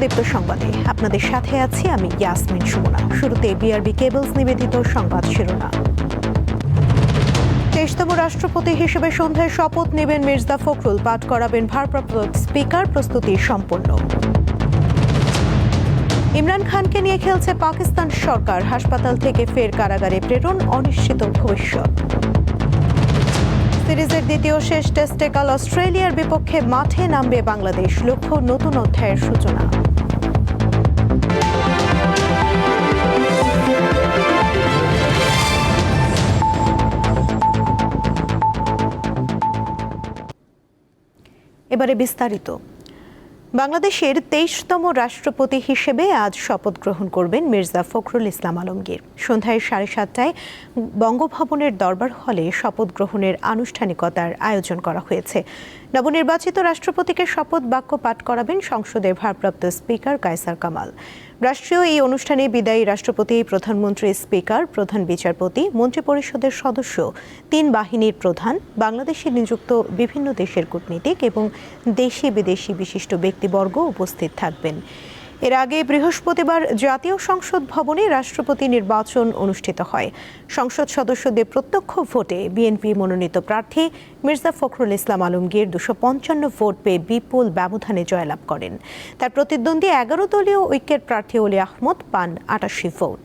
দীপ্ত সংবাদে আপনাদের সাথে আছি আমি ইয়াসমিন সুমনা। শুরুতে বিআরবি কেবলস নিবেদিত সংবাদ শিরোনাম। 23তম রাষ্ট্রপতি হিসেবে সন্ধ্যায় শপথ নেবেন মির্জা ফখরুল, পাঠ করাবেন ভারপ্রাপ্ত স্পিকার, প্রস্তুতি সম্পন্ন। ইমরান খানকে নিয়ে খেলছে পাকিস্তান সরকার, হাসপাতাল থেকে ফের কারাগারে প্রেরণ, অনিশ্চিত ভবিষ্যৎ। সিরিজের দ্বিতীয় শেষ টেস্টে কাল অস্ট্রেলিয়ার বিপক্ষে মাঠে নামবে বাংলাদেশ, লক্ষ্য নতুন অধ্যায়ের সূচনা। এবারে বিস্তারিত। বাংলাদেশের 23তম রাষ্ট্রপতি হিসেবে আজ শপথ গ্রহণ করবেন মির্জা ফখরুল ইসলাম আলমগীর। সন্ধ্যায় 7:30টায় বঙ্গভবনের দরবার হলে শপথ গ্রহণের আনুষ্ঠানিকতার আয়োজন করা হয়েছে। নবনির্বাচিত রাষ্ট্রপতিকে শপথ বাক্য পাঠ করাবেন সংসদের ভারপ্রাপ্ত স্পিকার কায়সার কামাল। রাষ্ট্রীয় এই অনুষ্ঠানে বিদায়ী রাষ্ট্রপতি, প্রধানমন্ত্রী, স্পিকার, প্রধান বিচারপতি, মন্ত্রিপরিষদের সদস্য, 3 বাহিনীর প্রধান, বাংলাদেশে নিযুক্ত বিভিন্ন দেশের কূটনীতিক এবং দেশি বিদেশি বিশিষ্ট ব্যক্তিবর্গ উপস্থিত থাকবেন। এর আগে বৃহস্পতিবার জাতীয় সংসদ ভবনে রাষ্ট্রপতি নির্বাচন অনুষ্ঠিত হয়। সংসদ সদস্যদের প্রত্যক্ষ ভোটে বিএনপি মনোনীত প্রার্থী মির্জা ফখরুল ইসলাম আলমগীর 255 ভোট পেয়ে বিপুল ব্যবধানে জয়লাভ করেন। তার প্রতিদ্বন্দ্বী 11 দলীয় ঐক্যের প্রার্থী অলি আহমদ পান 88 ভোট।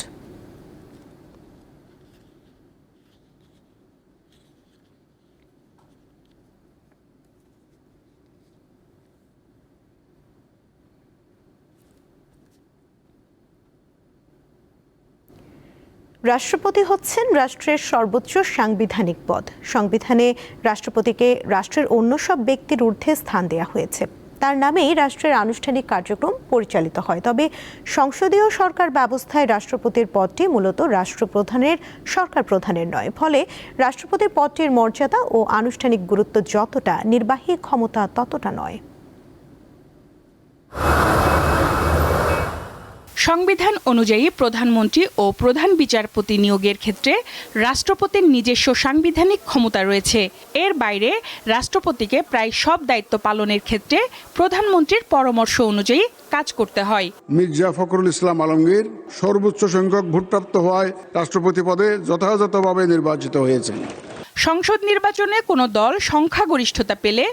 রাষ্ট্রপতি হচ্ছেন রাষ্ট্রের সর্বোচ্চ সাংবিধানিক পদ। সংবিধানে রাষ্ট্রপতিকে রাষ্ট্রের অন্য সব ব্যক্তির ঊর্ধ্বে স্থান দেওয়া হয়েছে। তার নামেই রাষ্ট্রের আনুষ্ঠানিক কার্যক্রম পরিচালিত হয়। তবে সংসদীয় সরকার ব্যবস্থায় রাষ্ট্রপতির পদটি মূলত রাষ্ট্রপ্রধানের, সরকার প্রধানের নয়। ফলে রাষ্ট্রপতির পদটির মর্যাদা ও আনুষ্ঠানিক গুরুত্ব যতটা, নির্বাহী ক্ষমতা ততটা নয়। সংবিধান অনুযায়ী প্রধানমন্ত্রী ও প্রধান বিচারপতি নিয়োগের ক্ষেত্রে রাষ্ট্রপতির নিজস্ব সাংবিধানিক ক্ষমতা রয়েছে। এর বাইরে রাষ্ট্রপতিকে প্রায় সব দায়িত্ব পালনের ক্ষেত্রে প্রধানমন্ত্রীর পরামর্শ অনুযায়ী কাজ করতে হয়। মির্জা ফখরুল ইসলাম আলমগীর সর্বোচ্চ সংখ্যক ভোটপ্রাপ্ত হওয়ায় রাষ্ট্রপতি পদে যথাযথভাবে নির্বাচিত হয়েছেন। সংসদ নির্বাচনে কোনো দল সংখ্যাগরিষ্ঠতা পেলে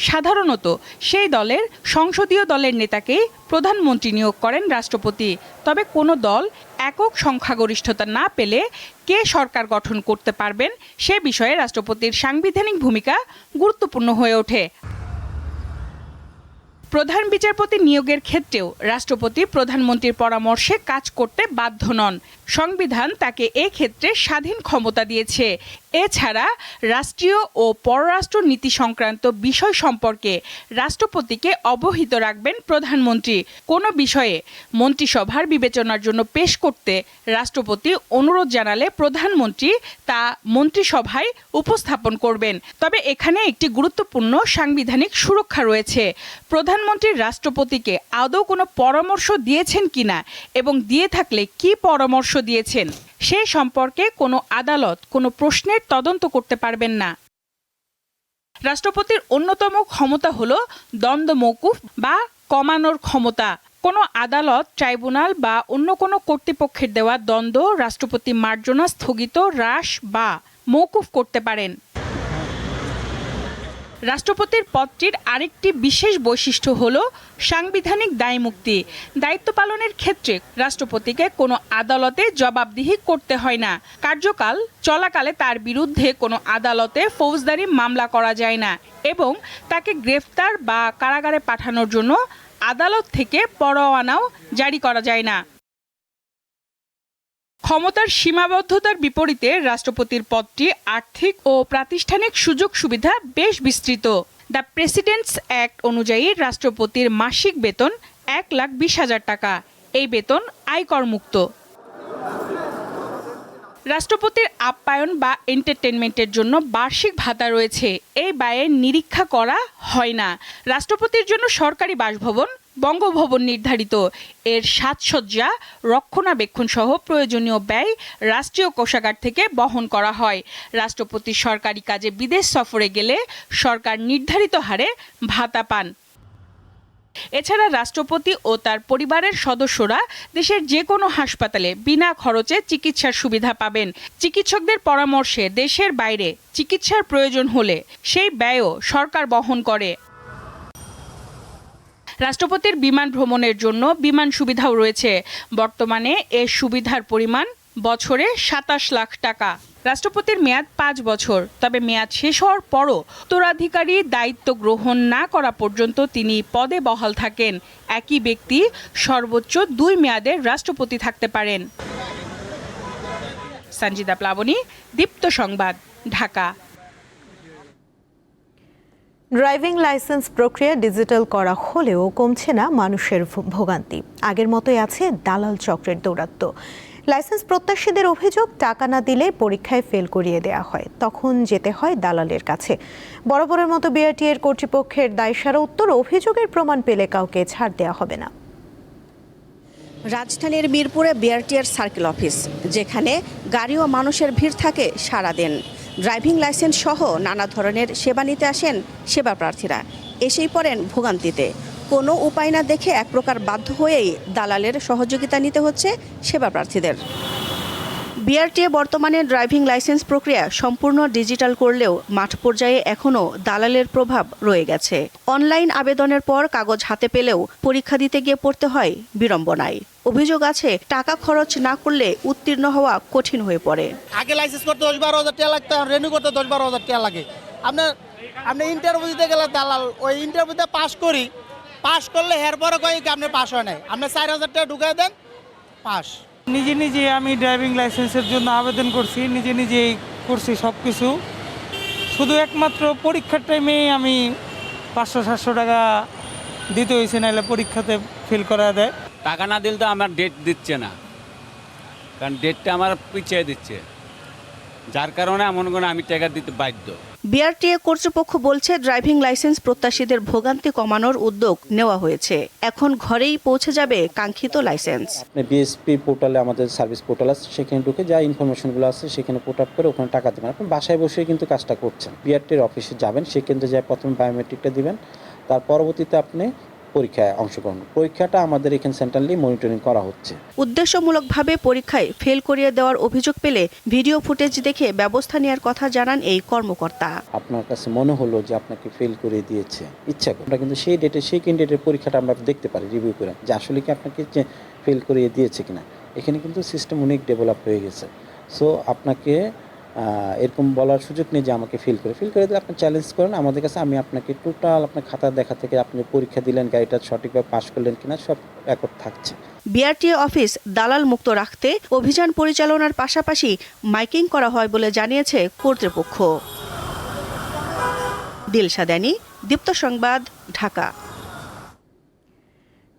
সাধারণত সেই দলের সংসদীয় দলের নেতাকেই প্রধানমন্ত্রী নিয়োগ করেন রাষ্ট্রপতি। তবে কোনো দল একক সংখ্যাগরিষ্ঠতা না পেলে কে সরকার গঠন করতে পারবেন সে বিষয়ে রাষ্ট্রপতির সাংবিধানিক ভূমিকা গুরুত্বপূর্ণ হয়ে ওঠে। প্রধান বিচারপতি নিয়োগের ক্ষেত্রেও রাষ্ট্রপতি প্রধানমন্ত্রীর পরামর্শে কাজ করতে বাধ্য নন। সংবিধান তাকে এ ক্ষেত্রে স্বাধীন ক্ষমতা দিয়েছে। এছাড়া রাষ্ট্রীয় ও পররাষ্ট্র নীতি সংক্রান্ত বিষয় সম্পর্কে রাষ্ট্রপতিকে অবহিত রাখবেন প্রধানমন্ত্রী। কোনো বিষয়ে মন্ত্রিসভার বিবেচনার জন্য পেশ করতে রাষ্ট্রপতি অনুরোধ জানালে প্রধানমন্ত্রী তা মন্ত্রিসভায় উপস্থাপন করবেন। তবে এখানে একটি গুরুত্বপূর্ণ সাংবিধানিক সুরক্ষা রয়েছে। প্রধানমন্ত্রী রাষ্ট্রপতিকে আদৌ কোনো পরামর্শ দিয়েছেন কিনা এবং দিয়ে থাকলে কি পরামর্শ দিয়েছেন সে সম্পর্কে কোনো আদালত কোনো প্রশ্নের তদন্ত করতে পারবেন না। রাষ্ট্রপতির অন্যতম ক্ষমতা হলো দ্বন্দ্ব মওকুফ বা কমানোর ক্ষমতা। কোনো আদালত, ট্রাইব্যুনাল বা অন্য কোনো কর্তৃপক্ষের দেওয়া দ্বন্দ্ব রাষ্ট্রপতি মার্জনা স্থগিত, হ্রাস বা মওকুফ করতে পারেন। রাষ্ট্রপতির পদটির আরেকটি বিশেষ বৈশিষ্ট্য হল সাংবিধানিক দায়মুক্তি। দায়িত্ব পালনের ক্ষেত্রে রাষ্ট্রপতিকে কোনো আদালতে জবাবদিহি করতে হয় না। কার্যকাল চলাকালে তার বিরুদ্ধে কোনো আদালতে ফৌজদারি মামলা করা যায় না এবং তাকে গ্রেফতার বা কারাগারে পাঠানোর জন্য আদালত থেকে পরোয়ানাও জারি করা যায় না। ক্ষমতার সীমাবদ্ধতার বিপরীতে রাষ্ট্রপতির পদটি আর্থিক ও প্রাতিষ্ঠানিক সুযোগ সুবিধা বেশ বিস্তৃত। দ্য প্রেসিডেন্টস অ্যাক্ট অনুযায়ী রাষ্ট্রপতির মাসিক বেতন 1,20,000 টাকা। এই বেতন আয়কর মুক্ত। রাষ্ট্রপতির আপ্যায়ন বা এন্টারটেনমেন্টের জন্য বার্ষিক ভাতা রয়েছে। এই ব্যয়ের নিরীক্ষা করা হয় না। রাষ্ট্রপতির জন্য সরকারি বাসভবন বঙ্গভবন নির্ধারিত। এর সাজসজ্জা, রক্ষণাবেক্ষণ সহ প্রয়োজনীয় ব্যয় রাষ্ট্রীয় কোষাগার থেকে বহন করা হয়। রাষ্ট্রপতি সরকারি কাজে বিদেশ সফরে গেলে সরকার নির্ধারিত হারে ভাতা পান। এছাড়া রাষ্ট্রপতি ও তার পরিবারের সদস্যরা দেশের যে কোনো হাসপাতালে বিনা খরচে চিকিৎসার সুবিধা পাবেন। চিকিৎসকদের পরামর্শে দেশের বাইরে চিকিৎসার প্রয়োজন হলে সেই ব্যয়ও সরকার বহন করে। রাষ্ট্রপতির বিমান ভ্রমণের জন্য বিমান সুবিধাও রয়েছে। বর্তমানে এর সুবিধার পরিমাণ বছরে ২৭ লাখ টাকা। রাষ্ট্রপতির মেয়াদ ৫ বছর, তবে মেয়াদ শেষ হওয়ার পরও উত্তরাধিকারী দায়িত্ব গ্রহণ না করা পর্যন্ত তিনি পদে বহাল থাকেন। একই ব্যক্তি সর্বোচ্চ ২ মেয়াদের রাষ্ট্রপতি থাকতে পারেন। সঞ্জিদা প্লাবনী, দীপ্ত সংবাদ, ঢাকা। ড্রাইভিং লাইসেন্স প্রক্রিয়া ডিজিটাল করা হলেও কমছে না মানুষের ভোগান্তি। আগের মতোই আছে দালাল চক্রের দৌরাত্ম্য। লাইসেন্স প্রত্যাশীদের অভিযোগ, টাকা না দিলে পরীক্ষায় ফেল করিয়ে দেওয়া হয়, তখন যেতে হয় দালালের কাছে। বরাবরের মতো বিআরটিএর কর্তৃপক্ষের দায়সারা উত্তর, অভিযোগের প্রমাণ পেলে কাউকে ছাড় দেওয়া হবে না। রাজধানীর মিরপুরে বিআরটিএর সার্কেল অফিস, যেখানে গাড়ি ও মানুষের ভিড় থাকে সারাদিন। ড্রাইভিং লাইসেন্স সহ নানা ধরনের সেবা নিতে আসেন সেবা প্রার্থীরা, এসেই পড়েন ভোগান্তিতে। কোনো উপায় না দেখে এক প্রকার বাধ্য হয়েই দালালের সহযোগিতা নিতে হচ্ছে সেবা প্রার্থীদের। বিআরটিএ বর্তমানে ড্রাইভিং লাইসেন্স প্রক্রিয়া সম্পূর্ণ ডিজিটাল করলেও মাঠ পর্যায়ে এখনও দালালের প্রভাব রয়ে গেছে। অনলাইন আবেদনের পর কাগজ হাতে পেলেও পরীক্ষা দিতে গিয়ে পড়তে হয় বিড়ম্বনায়। অভিযোগ আছে, টাকা খরচ না করলে উত্তীর্ণ হওয়া কঠিন হয়ে পড়ে। আগে লাইসেন্স করতে ১০-১২ হাজার টাকা লাগতো, রেনিউ করতে ১০-১২ হাজার টাকা লাগে। আপনি ইন্টারভিউ দিতে গেলে দালাল ওই ইন্টারভিউতে পাস করলে এরপরে কই আপনি পাস হয় নাই, আপনি ৪,০০০ টাকা ঢুকাই দেন, পাস। নিজে আমি ড্রাইভিং লাইসেন্সের জন্য আবেদন করছি, নিজেই করছি সব কিছু। শুধু একমাত্র পরীক্ষার টাইমে আমি ৫০০-৭০০ টাকা দিতে হয়েছে, নাহলে পরীক্ষাতে ফেল করা দেয়। টাকা না দিলে তো আমার ডেট দিচ্ছে না, কারণ ডেটটা আমার পিছিয়ে দিচ্ছে, যার কারণে এমন করে আমি টাকা দিতে বাধ্য। বিআরটিএ কর্তৃপক্ষ বলছে, ড্রাইভিং লাইসেন্স প্রত্যাশীদের ভোগান্তি কমানোর উদ্যোগ নেওয়া হয়েছে। এখন ঘরেই পৌঁছে যাবে কাঙ্ক্ষিত লাইসেন্স। বিএসপি পোর্টালে আমাদের সার্ভিস পোর্টাল আছে, সেখানে ঢুকে যা ইনফরমেশনগুলো আছে সেখানে পুট আপ করে ওখানে টাকা দেবেন। আপনি বাসায় বসে কিন্তু কাজটা করছেন। বিআরটির অফিসে যাবেন, সেখানে যায় প্রথমে বায়োমেট্রিকটা দিবেন, তার পরবর্তীতে আপনি পরীক্ষায় অংশগ্রহণ। পরীক্ষাটা আমাদের এখানে সেন্ট্রালি মনিটরিং করা হচ্ছে। উদ্দেশ্যমূলকভাবে পরীক্ষায় ফেল করিয়ে দেওয়ার অভিযোগ পেলে ভিডিও ফুটেজ দেখে ব্যবস্থা নেওয়ার কথা জানান এই কর্মকর্তা। আপনার কাছে মনে হলো যে আপনাকে ফেল করে দিয়েছে, ইচ্ছা করে আমরা কিন্তু সেই ডেটে সেই ক্যান্ডিডেটের পরীক্ষাটা আমরা দেখতে পারি, রিভিউ করে, যে আসলে কি আপনাকে ফেল করিয়ে দিয়েছে কিনা। এখানে কিন্তু সিস্টেম অনেক ডেভেলপ হয়ে গেছে। সো আপনাকে এরকম বলার সুযোগ নেই যে আমাকে ফিল করে দিলে আপনি চ্যালেঞ্জ করেন আমাদের কাছে, আমি আপনাকে টোটাল আপনার খাতা দেখা থেকে আপনি পরীক্ষা দিলেন, গাড়িটা সঠিকভাবে পাস করলেন কিনা সব রেকর্ড থাকছে। বিআরটিএ অফিস দালাল মুক্ত রাখতে অভিযান পরিচালনার পাশাপাশি মাইকিং করা হয় বলে জানিয়েছে কর্তৃপক্ষ। দিলশা দানি, দীপ্ত সংবাদ, ঢাকা।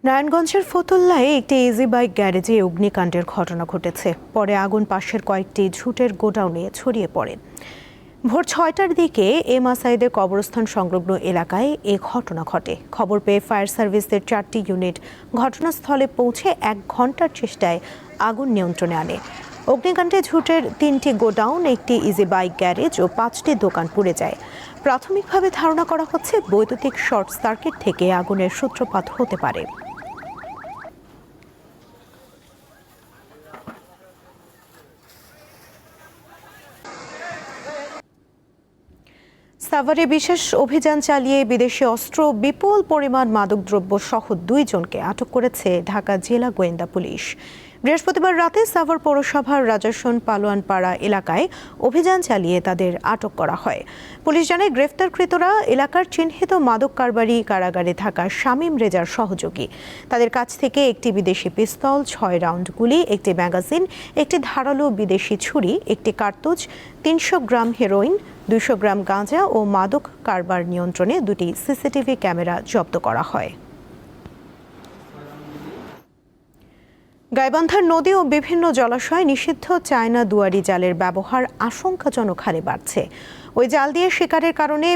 নারায়ণগঞ্জের ফতুল্লায় একটি ইজি বাইক গ্যারেজে অগ্নিকাণ্ডের ঘটনা ঘটেছে। পরে আগুন পাশের কয়েকটি ঝুটের গোডাউনে ছড়িয়ে পড়ে। ভোর ৬টার দিকে এম আসাইদের কবরস্থান সংলগ্ন এলাকায় এ ঘটনা ঘটে। খবর পেয়ে ফায়ার সার্ভিসের ৪টি ইউনিট ঘটনাস্থলে পৌঁছে ১ ঘন্টার চেষ্টায় আগুন নিয়ন্ত্রণে আনে। অগ্নিকাণ্ডে ঝুটের ৩টি গোডাউন, একটি ইজি বাইক গ্যারেজ ও ৫টি দোকান পুড়ে যায়। প্রাথমিকভাবে ধারণা করা হচ্ছে বৈদ্যুতিক শর্ট সার্কিট থেকে আগুনের সূত্রপাত হতে পারে। সাভারে বিশেষ অভিযান চালিয়ে বিদেশি অস্ত্র, বিপুল পরিমাণ মাদকদ্রব্য সহ ২ জনকে আটক করেছে ঢাকা জেলা গোয়েন্দা পুলিশ। বৃহস্পতিবার রাতে সাভার পৌরসভার রাজাসন পালোয়ানপাড়া এলাকায় অভিযান চালিয়ে তাদের আটক করা হয়। পুলিশ জানায়, গ্রেফতারকৃতরা এলাকার চিহ্নিত মাদক কারবারি কারাগারে থাকা শামীম রেজার সহযোগী। তাদের কাছ থেকে একটি বিদেশি পিস্তল, ৬ রাউন্ড গুলি, একটি ম্যাগাজিন, একটি ধারালো বিদেশি ছুরি, একটি কার্তুজ, ৩০০ গ্রাম হেরোইন, ২০০ গ্রাম গাঁজা ও মাদক কারবার নিয়ন্ত্রণে ২টি সিসিটিভি ক্যামেরা জব্দ করা হয়। গাইবান্ধার নদী ও বিভিন্ন জলাশয়ে নিষিদ্ধ চায়না দুয়ারি জালের ব্যবহার আশঙ্কাজনক হারে বাড়ছে। ওই জাল দিয়ে শিকারের কারণে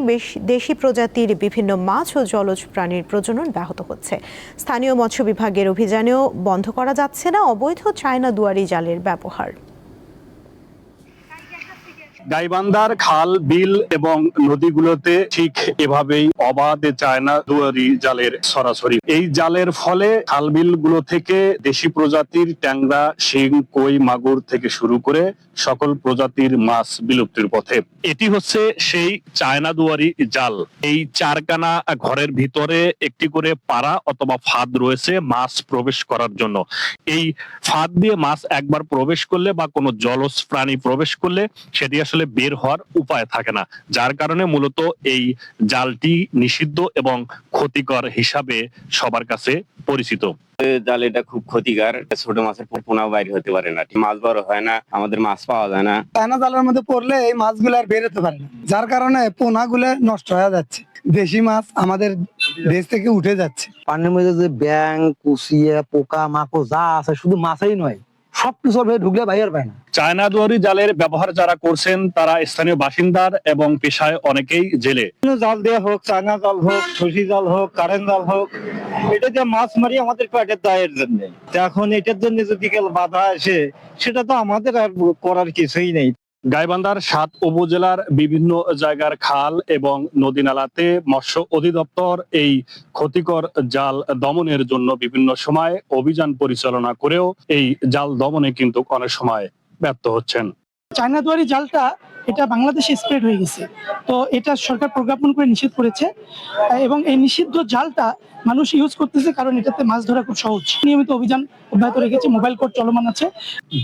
দেশি প্রজাতির বিভিন্ন মাছ ও জলজ প্রাণীর প্রজনন ব্যাহত হচ্ছে। স্থানীয় মৎস্য বিভাগের অভিযানেও বন্ধ করা যাচ্ছে না অবৈধ চায়না দুয়ারি জালের ব্যবহার। গাইবান্ধার খাল, বিল এবং নদীগুলোতে ঠিক এভাবেই অবাধে চায়না দুয়ারি জালের ছড়াছড়ি। এই জালের ফলে খাল বিল গুলো থেকে দেশি প্রজাতির ট্যাংরা, শিং, কই, মাগুর থেকে শুরু করে সকল প্রজাতির মাছ বিলুপ্তির পথে। এটি হচ্ছে সেই চায়না দুয়ারি জাল। এই চারখানা ঘরের ভিতরে একটি করে পাড়া অথবা ফাঁদ রয়েছে মাছ প্রবেশ করার জন্য। এই ফাঁদ দিয়ে মাছ একবার প্রবেশ করলে বা কোনো জলজ প্রাণী প্রবেশ করলে সেটি আসলে বের হওয়ার উপায় থাকে না, যার কারণে মূলত এই জালটি নিষিদ্ধ এবং ক্ষতিকর হিসাবে সবার কাছে পরিচিত। জাল এটা খুব ক্ষতিকর, ছোট মাছের পোনাও বাইরে হতে পারে না, মাছ বড় হয় না, আমাদের মাছ পাওয়া যায় না। চায়না জালের মধ্যে পড়লে এই মাছগুলো আর বের হতে পারে না, যার কারণে পোনাগুলো নষ্ট হয়ে যাচ্ছে, দেশি মাছ আমাদের দেশ থেকে উঠে যাচ্ছে। পানির মধ্যে যে ব্যাং, কুচিয়া, পোকা মাকড় যা আছে শুধু মাছই নয়, সবকিছু ঢুকলে বাইরে পায় না। চায়না দুয়ারি জালের ব্যবহার যারা করছেন তারা স্থানীয় বাসিন্দার এবং পেশায় অনেকেই জেলে। জাল দেওয়া হোক, চায়না জাল হোক, ছুসি জাল হোক, কারেন্ট জাল হোক, এটা দিয়ে মাছ মারি আমাদের পেটের দায়ের জন্য। এখন এটার জন্য যদি বাধা আসে সেটা তো আমাদের আর করার কিছুই নেই। গাইবান্ধার ৭ উপজেলার বিভিন্ন জায়গার খাল এবং নদী নালাতে মৎস্য অধিদপ্তর এই ক্ষতিকর জাল দমনের জন্য বিভিন্ন সময় অভিযান পরিচালনা করেও এই জাল দমনে কিন্তু অনেক সময় ব্যর্থ হচ্ছেন। চায়না দুয়ারি জালটা এটা বাংলাদেশে স্প্রেড হয়ে গেছে, তো এটা সরকার প্রজ্ঞাপন করে নিষেধ করেছে এবং এই নিষিদ্ধ জালটা মানুষ ইউজ করতেছে কারণ এটাতে মাছ ধরা খুব সহজ। নিয়মিত অভিযান অব্যাহত রেখেছে, মোবাইল কোর্ট চলমান আছে।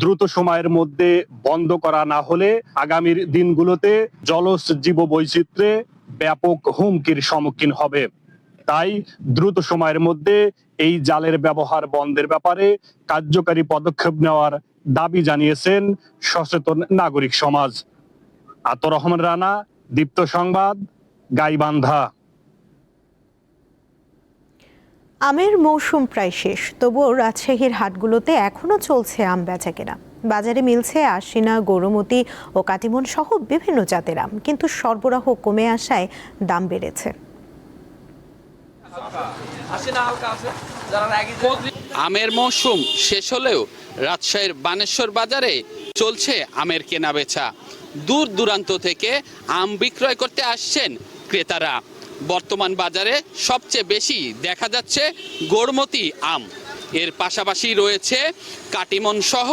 দ্রুত সময়ের মধ্যে বন্ধ করা না হলে আগামীর দিনগুলোতে জলজ জীব বৈচিত্র্যে ব্যাপক হুমকির সম্মুখীন হবে। তাই দ্রুত সময়ের মধ্যে এই জালের ব্যবহার বন্ধের ব্যাপারে কার্যকারী পদক্ষেপ নেওয়ার দাবি জানিয়েছেন সচেতন নাগরিক সমাজ। আতর রহমান রানা, দীপ্ত সংবাদ, গাইবান্ধা। আমের মৌসুম প্রায় শেষ, তবুও রাজশাহীর হাটগুলোতে এখনো চলছে আম বেচাকেনা। বাজারে মিলছে আশিনা, গৌরমতি ও কাটিমন সহ বিভিন্ন জাতের আম, কিন্তু সরবরাহ কমে আসায় দাম বেড়েছে। আমের মৌসুম শেষ হলেও রাজশাহীর বানেশ্বর বাজারে চলছে আমের কেনাবেচা। দূর দূরান্ত থেকে আম বিক্রয় করতে আসছেন ক্রেতারা। বর্তমান বাজারে সবচেয়ে বেশি দেখা যাচ্ছে গৌরমতি আম, এর পাশাপাশি রয়েছে কাটিমন সহ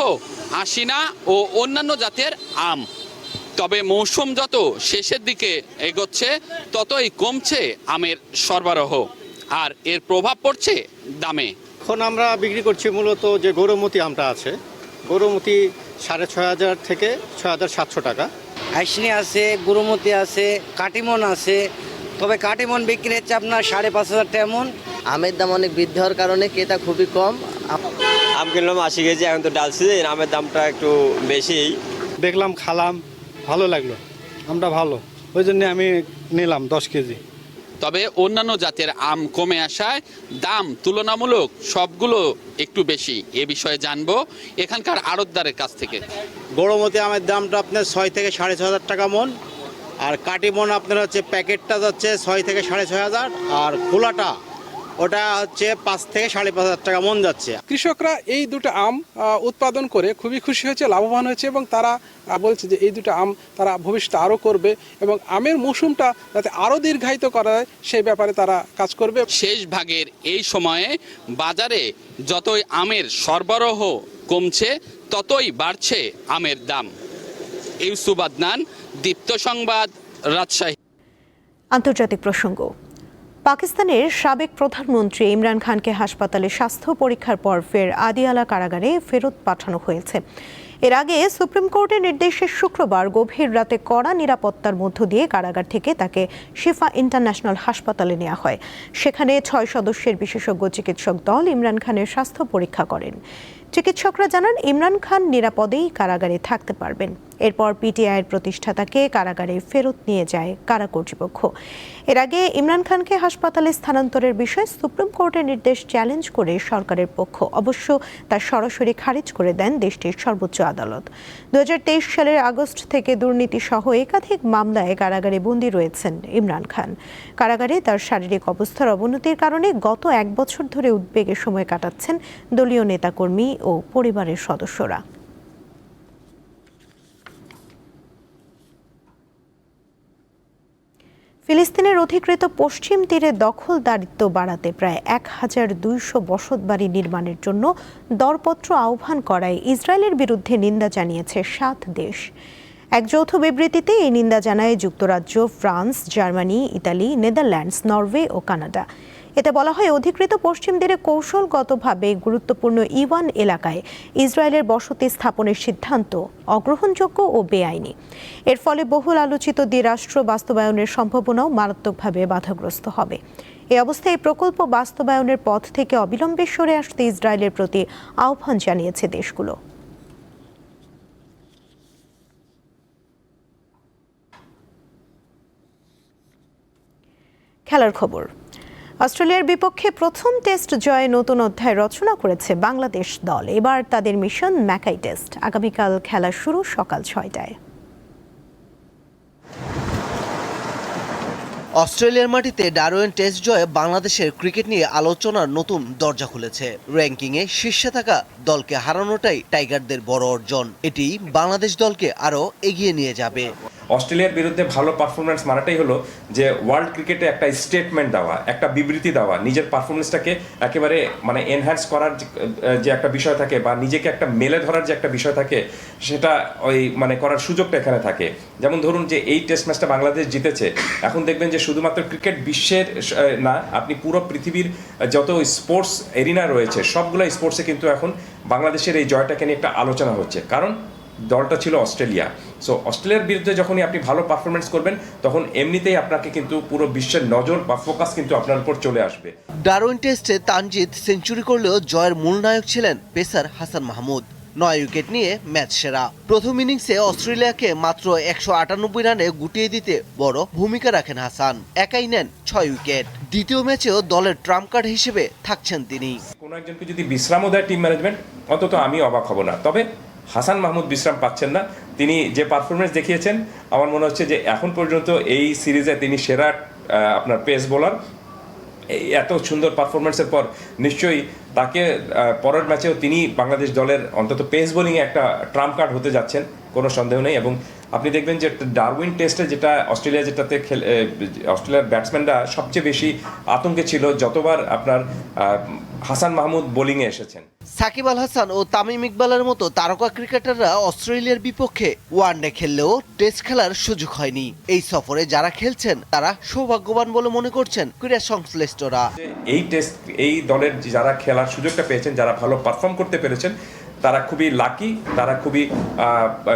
আশিনা ও অন্যান্য জাতের আম। তবে মৌসুম যত শেষের দিকে এগোচ্ছে ততই কমছে আমের সরবরাহ, আর এর প্রভাব পড়ছে দামে। এখন আমরা বিক্রি করছি মূলত যে গৌরমতি আমটা আছে, গৌরমতি ৬,৫০০ থেকে ৬,৭০০ টাকা। আইসনি আছে, গৌরমতি আছে, কাটিমন আছে, তবে কাটিমন বিক্রি হচ্ছে আপনার ৫,৫০০ টাকা মন। আমের দাম অনেক বৃদ্ধি হওয়ার কারণে ক্রেতা খুবই কম। আম কিনলাম ৮০ কেজি, এখন তো ডাল সিজন, আমের দামটা একটু বেশি। দেখলাম, খালাম, ভালো লাগলো, আমটা ভালো, ওই জন্য আমি নিলাম ১০ কেজি। তবে অন্যান্য জাতের আম কমে আসায় দাম তুলনামূলক সবগুলো একটু বেশি। এ বিষয়ে জানবো এখানকার আড়তদারের কাছ থেকে। গৌরমতি আমের দামটা আপনার ৬ থেকে ৬,৫০০ টাকা মন, আর কাটিমন আপনার হচ্ছে প্যাকেটটা যাচ্ছে ৬ থেকে ৬,৫০০, আর খোলাটা ওটা হচ্ছে ৫ থেকে ৫,৫০০ টাকা মন যাচ্ছে। কৃষকরা এই দুটো আম উৎপাদন করে খুবই খুশি হয়েছে, লাভবান হয়েছে, এবং তারা বলছে যে এই দুটো আম তারা ভবিষ্যতে আরও করবে এবং আমের মৌসুমটা যাতে আরও দীর্ঘায়িত করা যায় সেই ব্যাপারে তারা কাজ করবে। শেষ ভাগের এই সময়ে বাজারে যতই আমের সরবরাহ কমছে ততই বাড়ছে আমের দাম। ইউসুফ আদনান, দীপ্ত সংবাদ, রাজশাহী। আন্তর্জাতিক প্রসঙ্গ। পাকিস্তানের সাবেক প্রধানমন্ত্রী ইমরান খানকে হাসপাতালে স্বাস্থ্য পরীক্ষার পর ফের আদিয়ালা কারাগারে ফেরত পাঠানো হয়েছে। এর আগে সুপ্রিম কোর্টের নির্দেশে শুক্রবার গভীর রাতে কড়া নিরাপত্তার মধ্য দিয়ে কারাগার থেকে তাকে শিফা ইন্টারন্যাশনাল হাসপাতালে নেওয়া হয়। সেখানে ৬ সদস্যের বিশেষজ্ঞ চিকিৎসক দল ইমরান খানের স্বাস্থ্য পরীক্ষা করেন। চিকিৎসকরা জানান ইমরান খান নিরাপদেই কারাগারে থাকতে পারবেন। এরপর পিটিআইয়ের প্রতিষ্ঠাতাকে কারাগারে ফেরত নিয়ে যায় কারা কর্তৃপক্ষ। এর আগে ইমরান খানকে হাসপাতালে স্থানান্তরের বিষয়ে সুপ্রিম কোর্টের নির্দেশ চ্যালেঞ্জ করে সরকারের পক্ষ অবশ্য তা সরাসরি খারিজ করে দেন দেশটির সর্বোচ্চ আদালত। ২০২৩ সালের আগস্ট থেকে দুর্নীতি সহ একাধিক মামলায় কারাগারে বন্দী রয়েছেন ইমরান খান। কারাগারে তার শারীরিক অবস্থার অবনতির কারণে গত ১ বছর ধরে উদ্বেগের সময় কাটাচ্ছেন দলীয় নেতাকর্মী ও পরিবারের সদস্যরা। ফিলিস্তিনের অধিকৃত পশ্চিম তীরে দখলদারিত্ব বাড়াতে প্রায় ১,২০০ বসতবাড়ি নির্মাণের জন্য দরপত্র আহ্বান করায় ইসরায়েলের বিরুদ্ধে নিন্দা জানিয়েছে ৭ দেশ। এক যৌথ বিবৃতিতে এই নিন্দা জানায় যুক্তরাজ্য, France, Germany, Italy, Netherlands, Norway ও কানাডা। এতে বলা হয়, অধিকৃত পশ্চিম তীরে কৌশলগতভাবে গুরুত্বপূর্ণ E1 এলাকায় ইসরায়েলের বসতি স্থাপনের সিদ্ধান্ত অগ্রহণযোগ্য ও বেআইনি। এর ফলে বহুল আলোচিত দ্বিরাষ্ট্র বাস্তবায়নের সম্ভাবনাও মারাত্মকভাবে বাধাগ্রস্ত হবে। এই অবস্থায় এই প্রকল্প বাস্তবায়নের পথ থেকে অবিলম্বে সরে আসতে ইসরায়েলের প্রতি আহ্বান জানিয়েছে দেশগুলো। খেলার খবর। অস্ট্রেলিয়ার বিপক্ষে প্রথম টেস্ট জয়ে নতুন অধ্যায় রচনা করেছে বাংলাদেশ দল। এবার তাদের মিশন ম্যাকাই টেস্ট। আগামীকাল খেলা শুরু সকাল ৬টায়। অস্ট্রেলিয়ার মাটিতে ডারউইন টেস্ট জয়ে বাংলাদেশের ক্রিকেট নিয়ে আলোচনার নতুন দরজা খুলেছে। র্যাঙ্কিংয়ে শীর্ষে থাকা দলকে হারানোটাই টাইগারদের বড় অর্জন। এটি বাংলাদেশ দলকে আরও এগিয়ে নিয়ে যাবে। অস্ট্রেলিয়ার বিরুদ্ধে ভালো পারফরমেন্স মানাটাই হলো যে ওয়ার্ল্ড ক্রিকেটে একটা স্টেটমেন্ট দেওয়া, একটা বিবৃতি দেওয়া, নিজের পারফরমেন্সটাকে একেবারে মানে এনহ্যান্স করার যে একটা বিষয় থাকে বা নিজেকে একটা মেলে ধরার যে একটা বিষয় থাকে, সেটা ওই মানে করার সুযোগটা এখানে থাকে। যেমন ধরুন যে এই টেস্ট ম্যাচটা বাংলাদেশ জিতেছে, এখন দেখবেন যে শুধুমাত্র ক্রিকেট বিশ্বের না, আপনি পুরো পৃথিবীর যত স্পোর্টস এরিনা রয়েছে সবগুলো স্পোর্টসে কিন্তু এখন বাংলাদেশের এই জয়টাকে নিয়ে একটা আলোচনা হচ্ছে, কারণ দলটা ছিল অস্ট্রেলিয়া। সো অস্ট্রেলিয়ার বিরুদ্ধে যখনই আপনি ভালো পারফরমেন্স করবেন, তখন এমনিতেই আপনাকে কিন্তু পুরো বিশ্বের নজর বা ফোকাস কিন্তু আপনার উপর চলে আসবে। ডারউইন টেস্টে তানজিদ সেঞ্চুরি করলেও জয়ের মূল নায়ক ছিলেন পেসার হাসান মাহমুদ। 9 উইকেট নিয়ে ম্যাচ সেরা। প্রথম ইনিংসে অস্ট্রেলিয়াকে মাত্র 198 রানে গুটিয়ে দিতে বড় ভূমিকা রাখেন হাসান। একাই নেন 6 উইকেট। দ্বিতীয় ম্যাচেও দলের ট্রাম্প কার্ড হিসেবে থাকছেন তিনি। কোনো একজনকে যদি বিশ্রামও দেয় টিম ম্যানেজমেন্ট, অন্তত আমি অবাক হব না। তবে হাসান মাহমুদ বিশ্রাম পাচ্ছেন না। তিনি যে পারফরমেন্স দেখিয়েছেন, আমার মনে হচ্ছে যে এখন পর্যন্ত এই সিরিজে তিনি সেরা আপনার পেস বোলার। এই এত সুন্দর পারফরমেন্সের পর নিশ্চয়ই তাকে পরের ম্যাচেও তিনি বাংলাদেশ দলের অন্তত পেস বোলিংয়ে একটা ট্রাম্প কার্ড হতে যাচ্ছেন, কোনো সন্দেহ নেই। এবং আপনি দেখবেন যে ডারউইন টেস্টে যেটা অস্ট্রেলিয়া যেটাতে অস্ট্রেলিয়ার ব্যাটসম্যানরা সবচেয়ে বেশি আতঙ্কে ছিল যতবার আপনার হাসান মাহমুদ বোলিংয়ে এসেছেন। সাকিব আল হাসান ও তামিম ইকবালের মতো তারকা ক্রিকেটাররা অস্ট্রেলিয়ার বিপক্ষে ওয়ানডে খেললেও টেস্ট খেলার সুযোগ হয়নি। এই সফরে যারা খেলছেন তারা সৌভাগ্যবান বলে মনে করছেন ক্রীড়া সংশ্লিষ্টরা। এই দলের যারা খেলার সুযোগটা পেয়েছেন, যারা ভালো পারফর্ম করতে পেরেছেন, তারা খুবই লাকি, তারা খুবই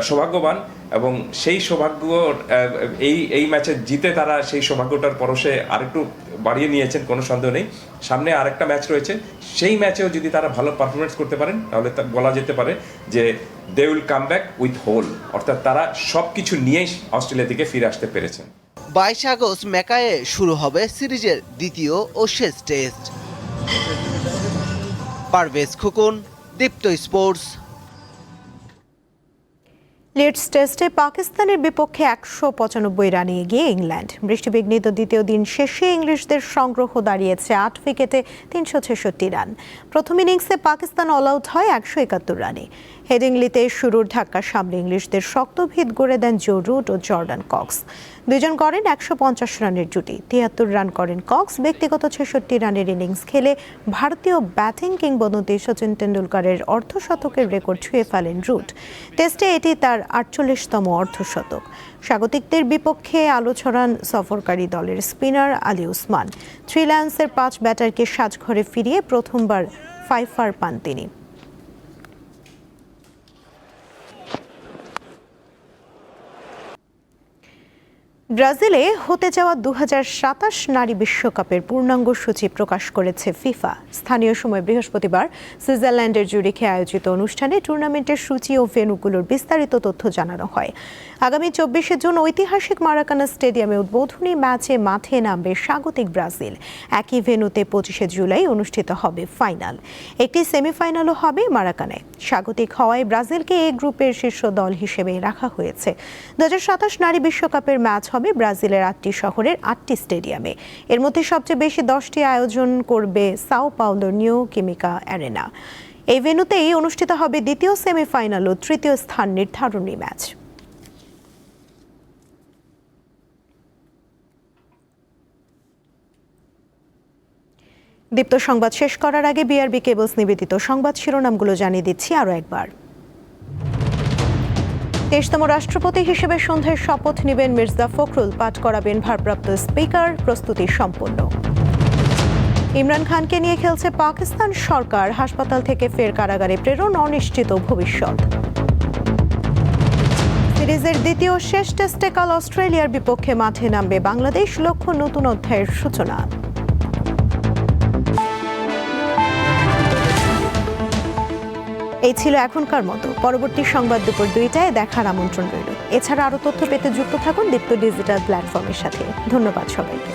সৌভাগ্যবান এবং সেই সৌভাগ্য এই ম্যাচে জিতে তারা সেই সৌভাগ্যটার পরশে আরেকটু বাড়িয়ে নিয়েছেন, কোনো সন্দেহ নেই। সামনে আরেকটা ম্যাচ রয়েছে, সেই ম্যাচেও যদি তারা ভালো পারফরমেন্স করতে পারেন, তাহলে তা বলা যেতে পারে যে they will come back with whole, অর্থাৎ তারা সব কিছু নিয়েই অস্ট্রেলিয়া থেকে ফিরে আসতে পেরেছেন। 22 আগস্ট ম্যাকায়ে শুরু হবে সিরিজের দ্বিতীয় ও শেষ টেস্ট। পারভেজ খোকন, দীপ্ত স্পোর্টস। লিডস টেস্টে পাকিস্তানের বিপক্ষে 195 রানে এগিয়ে ইংল্যান্ড। বৃষ্টিবিঘ্নিত দ্বিতীয় দিন শেষে ইংলিশদের সংগ্রহ দাঁড়িয়েছে 8 উইকেটে 366 রান। প্রথম ইনিংসে পাকিস্তান অল আউট হয় 171 রানে। হেডিংলিতে শুরুর ধাক্কা সামলে ইংলিশদের শক্ত ভিত গড়ে দেন জো রুট ও জর্ডান কক্স। দুজন করেন 150 রানের জুটি। 73 রান করেন কক্স। ব্যক্তিগত 66 রানের ইনিংস খেলে ভারতীয় ব্যাটিং কিংবদন্তি সচিন তেন্ডুলকরের অর্ধশতকের রেকর্ড ছুঁয়ে ফেলেন রুট। টেস্টে এটি তার 48তম অর্ধশতক। স্বাগতিকদের বিপক্ষে আলো ছড়ান সফরকারী দলের স্পিনার আলী ওসমান। 3 লায়ন্সের 5 ব্যাটারকে সাজঘরে ফিরিয়ে প্রথমবার 5 পান তিনি। ব্রাজিলে হতে যাওয়া 2027 নারী বিশ্বকাপের পূর্ণাঙ্গ সূচি প্রকাশ করেছে ফিফা। স্থানীয় সময় বৃহস্পতিবার সুইজারল্যান্ডের জুরিখে আয়োজিত অনুষ্ঠানে টুর্নামেন্টের সূচি ও ভেন্যুগুলোর বিস্তারিত তথ্য জানানো হয়। আগামী 24শে জুন ঐতিহাসিক মারাকানা স্টেডিয়ামে উদ্বোধনী ম্যাচে মাঠে নামবে স্বাগতিক ব্রাজিল। একই ভেন্যুতে 25শে জুলাই অনুষ্ঠিত হবে ফাইনাল। একটি সেমিফাইনালও হবে মারাকানায়। স্বাগতিক হওয়ায় ব্রাজিলকে এ গ্রুপের শীর্ষ দল হিসেবে রাখা হয়েছে। 2027 নারী বিশ্বকাপের ম্যাচ হবে ব্রাজিলের 8টি শহরের 8টি স্টেডিয়ামে। এর মধ্যে সবচেয়ে বেশি 10টি আয়োজন করবে সাও পাওলোর নিউ কিমিকা অ্যারেনা। এই ভেন্যুতেই অনুষ্ঠিত হবে দ্বিতীয় সেমিফাইনাল ও তৃতীয় স্থান নির্ধারণী ম্যাচ। দীপ্ত সংবাদ শেষ করার আগে বিআরবি কেবলস নিবেদিত সংবাদ শিরোনামগুলো জানিয়ে দিচ্ছি আরও একবার। 23তম রাষ্ট্রপতি হিসেবে সন্ধ্যায় শপথ নেবেন মির্জা ফখরুল, পাঠ করাবেন ভারপ্রাপ্ত স্পিকার, প্রস্তুতি সম্পন্ন। ইমরান খানকে নিয়ে খেলছে পাকিস্তান সরকার, হাসপাতাল থেকে ফের কারাগারে প্রেরণ, অনিশ্চিত ভবিষ্যৎ। সিরিজের দ্বিতীয় শেষ টেস্টে কাল অস্ট্রেলিয়ার বিপক্ষে মাঠে নামবে বাংলাদেশ, লক্ষ্য নতুন অধ্যায়ের সূচনা। এই ছিল এখনকার মতো। পরবর্তী সংবাদ দুপুর 2টায় দেখার আমন্ত্রণ রইল। এছাড়া আরও তথ্য পেতে যুক্ত থাকুন দীপ্ত ডিজিটাল প্ল্যাটফর্মের সাথে। ধন্যবাদ সবাইকে।